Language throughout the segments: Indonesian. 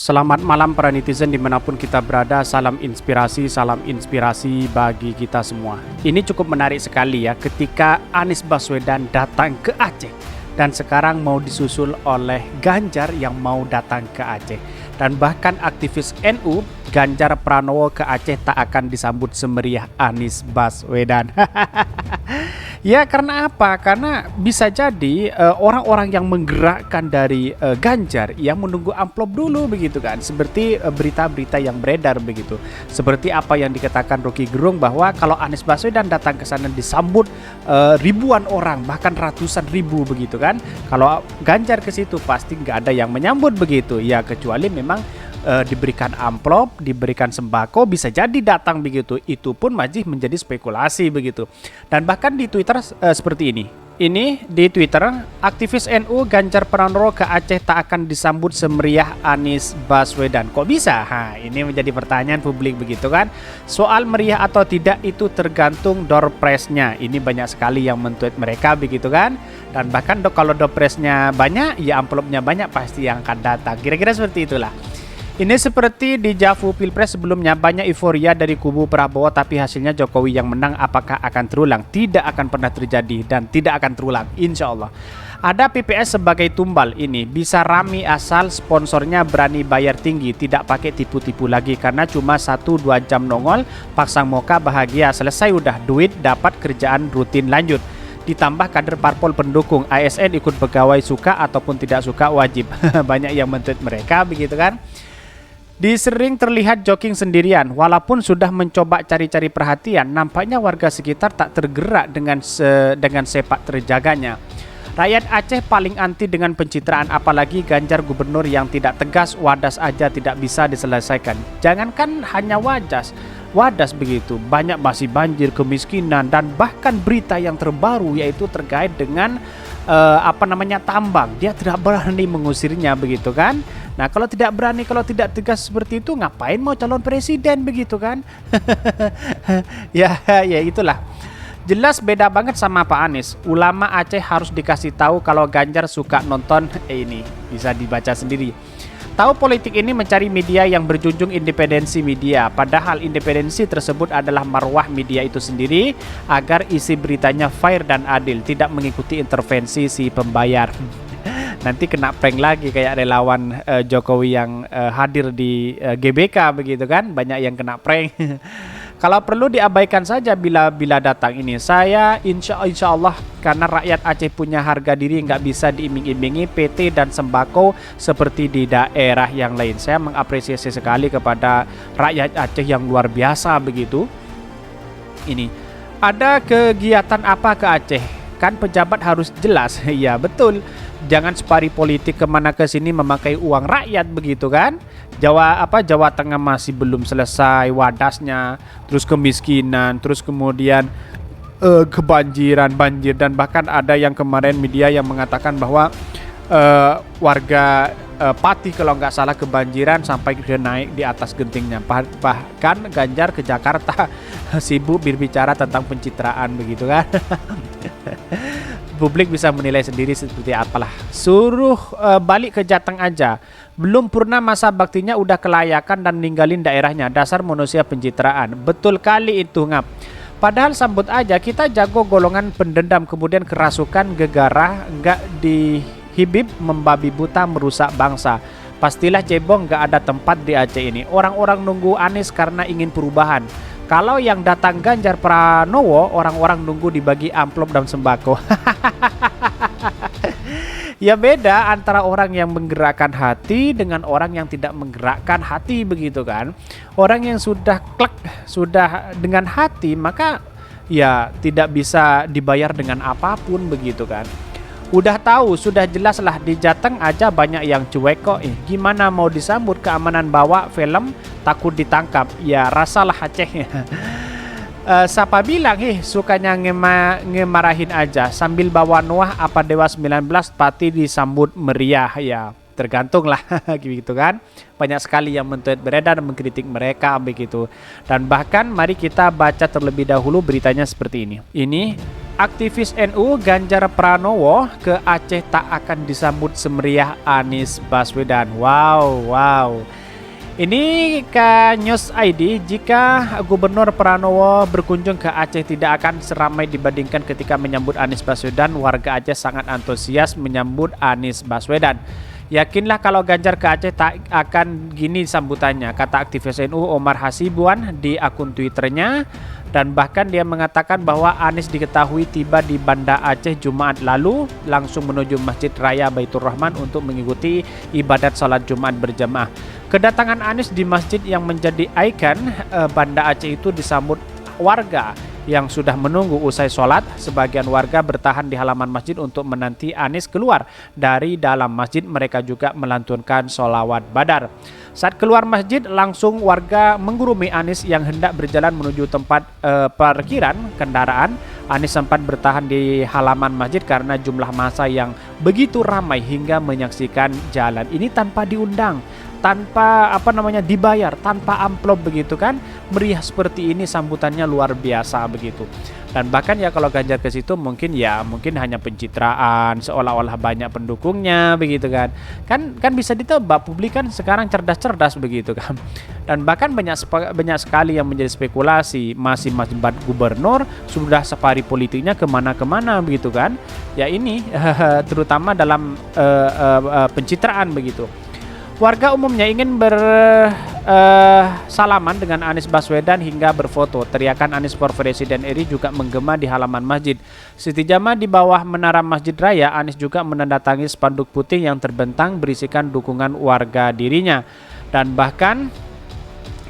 Selamat malam para netizen dimanapun kita berada, salam inspirasi bagi kita semua. Ini cukup menarik sekali ya ketika Anies Baswedan datang ke Aceh dan sekarang mau disusul oleh Ganjar yang mau datang ke Aceh. Dan bahkan aktivis NU Ganjar Pranowo ke Aceh tak akan disambut semeriah Anies Baswedan. Ya karena apa? Karena bisa jadi orang-orang yang menggerakkan dari Ganjar yang menunggu amplop dulu begitu kan. Seperti berita-berita yang beredar begitu. Seperti apa yang dikatakan Rocky Gerung bahwa kalau Anies Baswedan datang ke sana disambut ribuan orang bahkan ratusan ribu begitu kan. Kalau Ganjar ke situ pasti nggak ada yang menyambut begitu. Ya kecuali memang diberikan amplop, diberikan sembako, bisa jadi datang begitu. Itu pun masih menjadi spekulasi begitu. Dan bahkan di Twitter seperti ini. Ini di Twitter, aktivis NU Ganjar Pranowo ke Aceh tak akan disambut semeriah Anies Baswedan. Kok bisa? Ini menjadi pertanyaan publik begitu kan. Soal meriah atau tidak itu tergantung door prize-nya. Ini banyak sekali yang men-tweet mereka begitu kan. Dan bahkan kalau door prize-nya banyak, ya amplopnya banyak pasti yang akan datang. Kira-kira seperti itulah. Ini seperti di Javu Pilpres sebelumnya, banyak euforia dari kubu Prabowo tapi hasilnya Jokowi yang menang. Apakah akan terulang? Tidak akan pernah terjadi dan tidak akan terulang, insya Allah. Ada PPS sebagai tumbal, ini bisa rame asal sponsornya berani bayar tinggi, tidak pakai tipu-tipu lagi karena cuma 1-2 jam nongol, pasang muka bahagia, selesai udah duit, dapat kerjaan rutin lanjut. Ditambah kader parpol pendukung, ASN ikut pegawai suka ataupun tidak suka wajib. Banyak yang men-tweet mereka begitu kan. Disering terlihat jogging sendirian, walaupun sudah mencoba cari-cari perhatian, nampaknya warga sekitar tak tergerak dengan sepak terjaganya. Rakyat Aceh paling anti dengan pencitraan, apalagi Ganjar gubernur yang tidak tegas, wadas aja tidak bisa diselesaikan. Jangankan hanya wadas begitu, banyak masih banjir, kemiskinan, dan bahkan berita yang terbaru yaitu terkait dengan tambang. Dia tidak berani mengusirnya begitu kan. Nah kalau tidak berani, kalau tidak tegas seperti itu, ngapain mau calon presiden begitu kan. ya itulah. Jelas beda banget sama Pak Anies. Ulama Aceh harus dikasih tahu kalau Ganjar suka nonton ini, bisa dibaca sendiri. Tahu politik ini mencari media yang berjunjung independensi media, padahal independensi tersebut adalah marwah media itu sendiri agar isi beritanya fair dan adil, tidak mengikuti intervensi si pembayar. Nanti kena prank lagi kayak relawan Jokowi yang hadir di GBK begitu kan, banyak yang kena prank. Kalau perlu diabaikan saja bila datang ini. Saya insya Allah karena rakyat Aceh punya harga diri, nggak bisa diiming-imingi PT dan sembako seperti di daerah yang lain. Saya mengapresiasi sekali kepada rakyat Aceh yang luar biasa begitu. Ini ada kegiatan apa ke Aceh? Kan pejabat harus jelas. Ya betul. Jangan separi politik kemana ke sini memakai uang rakyat begitu kan. Jawa Tengah masih belum selesai wadasnya, terus kemiskinan, terus kemudian banjir, dan bahkan ada yang kemarin media yang mengatakan bahwa warga Pati kalau nggak salah kebanjiran sampai dia naik di atas gentingnya. Bahkan Ganjar ke Jakarta sibuk berbicara tentang pencitraan begitu kan. Publik bisa menilai sendiri seperti apalah. Suruh balik ke Jateng aja. Belum purna masa baktinya udah kelayakan dan ninggalin daerahnya. Dasar manusia pencitraan. Betul kali itu ngap. Padahal sambut aja, kita jago golongan pendendam, kemudian kerasukan, gegarah, nggak dihibib, membabi buta, merusak bangsa. Pastilah cebong nggak ada tempat di Aceh ini. Orang-orang nunggu Anies karena ingin perubahan. Kalau yang datang Ganjar Pranowo, orang-orang nunggu dibagi amplop dan sembako. Ya beda antara orang yang menggerakkan hati dengan orang yang tidak menggerakkan hati begitu kan. Orang yang sudah klek, sudah dengan hati, maka ya tidak bisa dibayar dengan apapun begitu kan. Udah tahu, sudah jelas lah di Jateng aja banyak yang cuek kok. Gimana mau disambut keamanan bawa film takut ditangkap? Ya rasalah Aceh. Siapa bilang sukanya ngemarahin aja sambil bawa Noah apa Dewa 19 pati disambut meriah ya. Tergantung lah gitu kan. Banyak sekali yang men-tweet beredar mengkritik mereka begitu. Dan bahkan mari kita baca terlebih dahulu beritanya seperti ini. Ini Aktivis NU Ganjar Pranowo ke Aceh tak akan disambut semeriah Anies Baswedan. Wow, wow. Ini ke News ID, jika Gubernur Pranowo berkunjung ke Aceh tidak akan seramai dibandingkan ketika menyambut Anies Baswedan. Warga Aceh sangat antusias menyambut Anies Baswedan. Yakinlah kalau Ganjar ke Aceh tak akan gini sambutannya, kata aktivis NU Omar Hasibuan di akun Twitternya. Dan bahkan dia mengatakan bahwa Anies diketahui tiba di Banda Aceh Jumat lalu langsung menuju Masjid Raya Baitur Rahman untuk mengikuti ibadat sholat Jumat berjamaah. Kedatangan Anies di masjid yang menjadi ikon Banda Aceh itu disambut warga yang sudah menunggu usai sholat. Sebagian warga bertahan di halaman masjid untuk menanti Anies keluar dari dalam masjid. Mereka juga melantunkan sholawat badar. Saat keluar masjid, langsung warga menggurumi Anies yang hendak berjalan menuju tempat parkiran kendaraan. Anies sempat bertahan di halaman masjid karena jumlah massa yang begitu ramai hingga menyaksikan jalan ini tanpa diundang, tanpa dibayar, tanpa amplop begitu kan. Meriah seperti ini, sambutannya luar biasa begitu. Dan bahkan ya kalau Ganjar ke situ mungkin hanya pencitraan, seolah-olah banyak pendukungnya begitu kan. Kan bisa ditebak, publik kan sekarang cerdas-cerdas begitu kan. Dan bahkan banyak sekali yang menjadi spekulasi, masih menjabat gubernur sudah safari politiknya kemana-kemana begitu kan. Ya ini terutama dalam pencitraan begitu. Warga umumnya ingin bersalaman dengan Anies Baswedan hingga berfoto. Teriakan Anies for Presiden RI juga menggema di halaman masjid. Setijama di bawah menara Masjid Raya, Anies juga menandatangi spanduk putih yang terbentang berisikan dukungan warga dirinya. Dan bahkan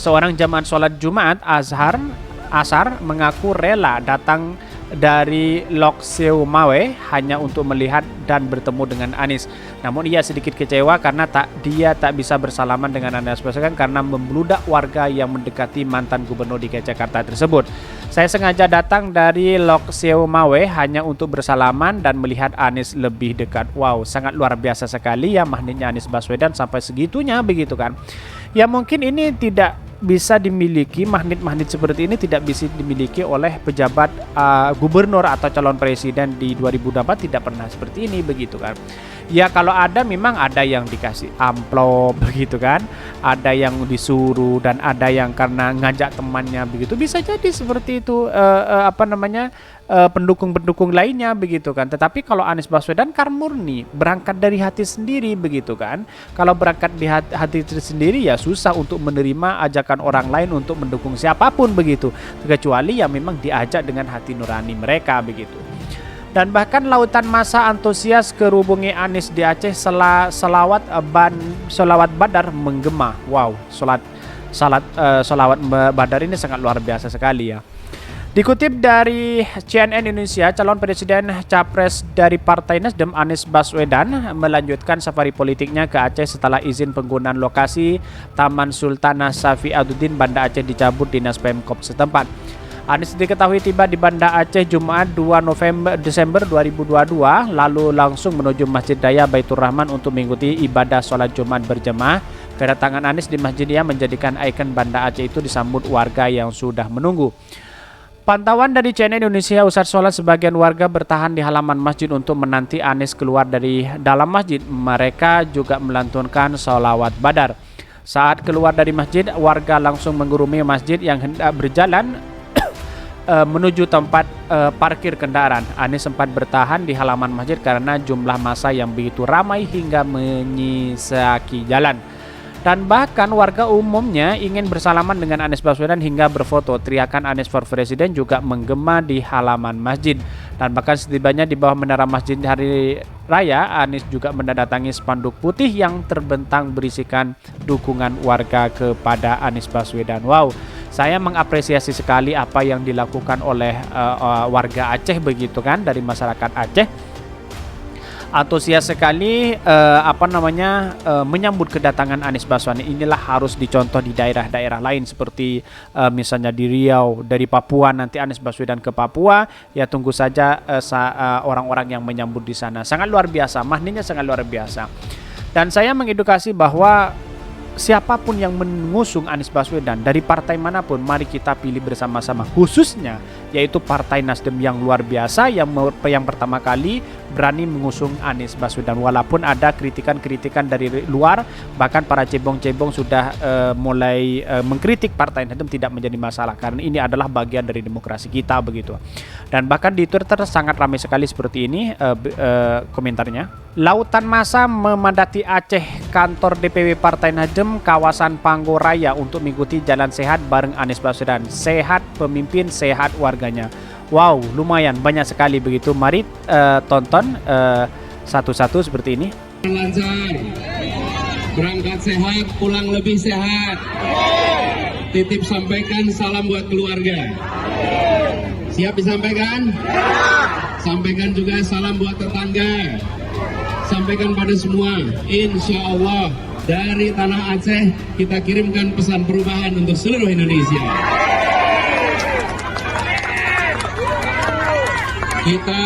seorang jamaah sholat Jumat Asar mengaku rela datang dari Lok Seumawe hanya untuk melihat dan bertemu dengan Anies. Namun ia sedikit kecewa karena dia tak bisa bersalaman dengan Anies Baswedan karena membludak warga yang mendekati mantan gubernur DKI Jakarta tersebut. Saya sengaja datang dari Lok Seumawe hanya untuk bersalaman dan melihat Anies lebih dekat. Wow, sangat luar biasa sekali ya magnetnya Anies Baswedan sampai segitunya begitu kan. Ya mungkin ini tidak bisa dimiliki, magnet-magnet seperti ini tidak bisa dimiliki oleh pejabat gubernur atau calon presiden di 2024, tidak pernah seperti ini begitu kan. Ya kalau ada memang ada yang dikasih amplop begitu kan, ada yang disuruh dan ada yang karena ngajak temannya begitu, bisa jadi seperti itu pendukung-pendukung lainnya begitu kan. Tetapi kalau Anies Baswedan kan murni berangkat dari hati sendiri begitu kan. Kalau berangkat di hati sendiri ya susah untuk menerima ajakan orang lain untuk mendukung siapapun begitu, kecuali ya memang diajak dengan hati nurani mereka begitu. Dan bahkan lautan massa antusias kerubungi Anies di Aceh selawat badar menggema. Wow, selawat badar ini sangat luar biasa sekali ya. Dikutip dari CNN Indonesia, calon presiden capres dari Partai Nasdem Anies Baswedan melanjutkan safari politiknya ke Aceh setelah izin penggunaan lokasi Taman Sultanah Safiauddin Banda Aceh dicabut Dinas Pemkop setempat. Anies diketahui tiba di Banda Aceh Jumat 2 Desember 2022 lalu langsung menuju Masjid Raya Baitur Rahman untuk mengikuti ibadah sholat Jumat berjamaah. Kedatangan Anies di masjid yang menjadikan ikon Banda Aceh itu disambut warga yang sudah menunggu. Pantauan dari CNN Indonesia, usai sholat sebagian warga bertahan di halaman masjid untuk menanti Anies keluar dari dalam masjid. Mereka juga melantunkan sholawat badar. Saat keluar dari masjid, warga langsung menggurumi masjid yang hendak berjalan menuju tempat parkir kendaraan. Anies sempat bertahan di halaman masjid karena jumlah massa yang begitu ramai hingga menyisaki jalan. Dan bahkan warga umumnya ingin bersalaman dengan Anies Baswedan hingga berfoto. Teriakan Anies for Presiden juga menggema di halaman masjid. Dan bahkan setibanya di bawah menara Masjid Hari Raya, Anies juga mendatangi spanduk putih yang terbentang berisikan dukungan warga kepada Anies Baswedan. Wow, saya mengapresiasi sekali apa yang dilakukan oleh warga Aceh begitu kan, dari masyarakat Aceh. Antusias sekali menyambut kedatangan Anies Baswedan. Inilah harus dicontoh di daerah-daerah lain seperti misalnya di Riau, dari Papua nanti Anies Baswedan ke Papua, ya tunggu saja orang-orang yang menyambut di sana. Sangat luar biasa, magnetnya sangat luar biasa. Dan saya mengedukasi bahwa siapapun yang mengusung Anies Baswedan dari partai manapun, mari kita pilih bersama-sama, khususnya yaitu Partai Nasdem yang luar biasa yang pertama kali berani mengusung Anies Baswedan. Walaupun ada kritikan-kritikan dari luar, bahkan para cebong-cebong sudah mulai mengkritik Partai Nasdem, tidak menjadi masalah karena ini adalah bagian dari demokrasi kita begitu. Dan bahkan di Twitter sangat ramai sekali seperti ini komentarnya. Lautan massa memadati Aceh, kantor DPW Partai Nasdem kawasan Panggoraya untuk mengikuti jalan sehat bareng Anies Baswedan. Sehat pemimpin, sehat warganya. Wow, lumayan banyak sekali begitu. Mari tonton satu-satu seperti ini. Lancar, berangkat sehat, pulang lebih sehat. Titip sampaikan salam buat keluarga. Siap disampaikan? Sampaikan juga salam buat tetangga. Sampaikan pada semua, insya Allah dari tanah Aceh kita kirimkan pesan perubahan untuk seluruh Indonesia. Kita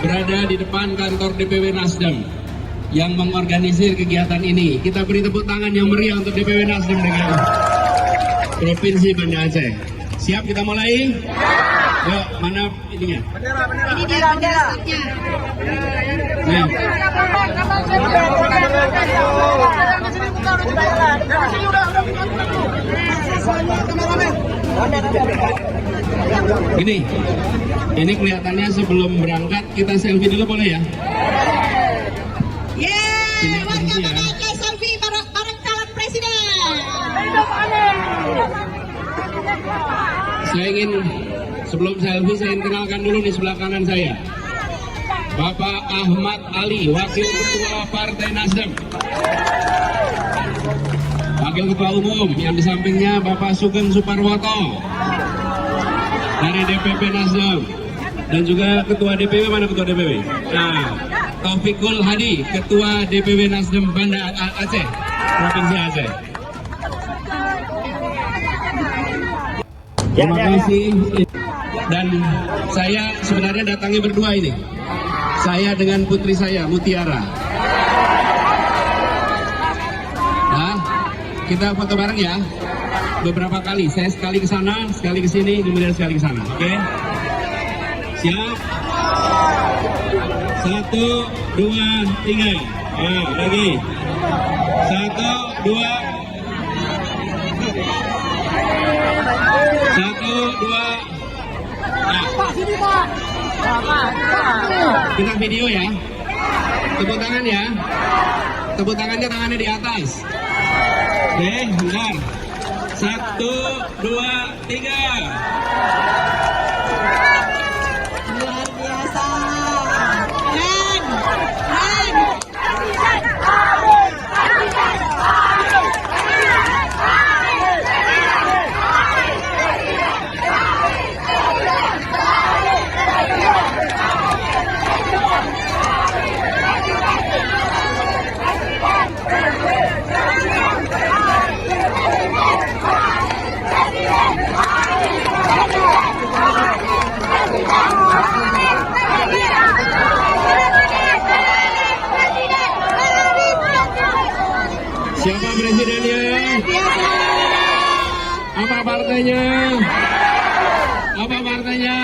berada di depan kantor DPW Nasdem yang mengorganisir kegiatan ini. Kita beri tepuk tangan yang meriah untuk DPW Nasdem dengan Provinsi Banda Aceh. Siap kita mulai? Yuk, mana ininya? Ini dia benderanya. Nah. Ini kelihatannya sebelum berangkat kita selfie dulu boleh ya? Yeay, warga selfie bareng calon presiden. Saya ingin sebelum selfie saya ingin kenalkan dulu di sebelah kanan saya. Bapak Ahmad Ali, Wakil Ketua Partai Nasdem. Wakil Ketua Umum, yang di sampingnya Bapak Sugeng Suparwoto dari DPP Nasdem. Dan juga Ketua DPW, mana Ketua DPW? Nah, Taufikul Hadi, Ketua DPW Nasdem Banda Aceh, Provinsi Aceh. Terima kasih. Dan saya sebenarnya datangnya berdua ini. Saya dengan putri saya, Mutiara. Nah, kita foto bareng ya. Beberapa kali. Saya sekali ke sana, sekali ke sini, kemudian sekali ke sana. Oke? Siap? 1, 2, 3. Nah, lagi. 1, 2. 1, 2. Nah. Kita video ya. Tepuk tangan ya. Tepuk tangannya, tangannya di atas. Oke, bentar. 1, 2, 3. Luar biasa. Keren. Keren. Siapa presidennya? Apa partainya? Apa partainya?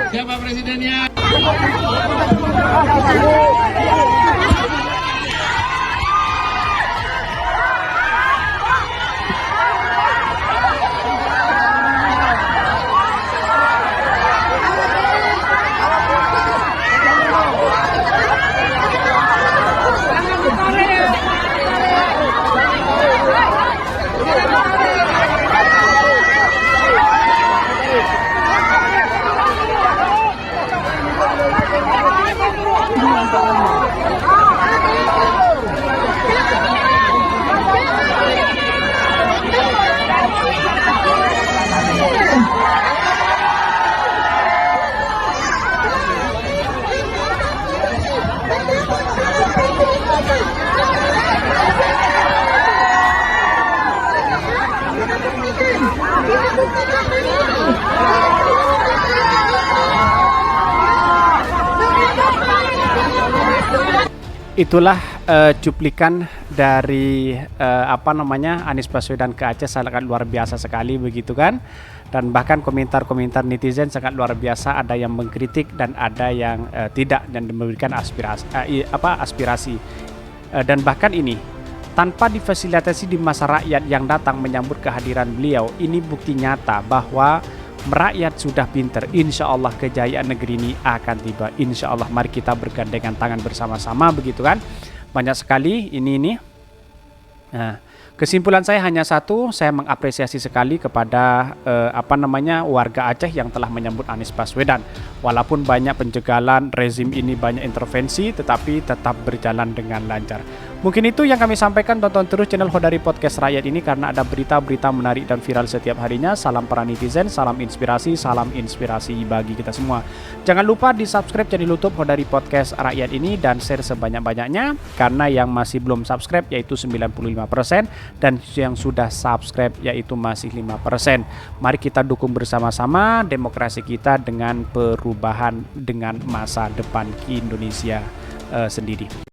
Siapa presidennya? Itulah cuplikan dari Anies Baswedan ke Aceh sangat luar biasa sekali begitu kan. Dan bahkan komentar-komentar netizen sangat luar biasa, ada yang mengkritik dan ada yang tidak dan memberikan aspirasi. Dan bahkan ini tanpa difasilitasi di masa rakyat yang datang menyambut kehadiran beliau, ini bukti nyata bahwa rakyat sudah pinter. Insya Allah kejayaan negeri ini akan tiba. Insya Allah mari kita bergandengan tangan bersama-sama begitu kan. Banyak sekali ini. Nah, kesimpulan saya hanya satu, saya mengapresiasi sekali kepada warga Aceh yang telah menyambut Anies Baswedan. Walaupun banyak penjagalan, rezim ini banyak intervensi, tetapi tetap berjalan dengan lancar. Mungkin itu yang kami sampaikan. Tonton terus channel Khodari Podcast Rakyat ini karena ada berita-berita menarik dan viral setiap harinya. Salam para netizen, salam inspirasi bagi kita semua. Jangan lupa di subscribe channel YouTube Khodari Podcast Rakyat ini dan share sebanyak-banyaknya, karena yang masih belum subscribe yaitu 95% dan yang sudah subscribe yaitu masih 5%. Mari kita dukung bersama-sama demokrasi kita dengan perubahan, dengan masa depan Indonesia sendiri.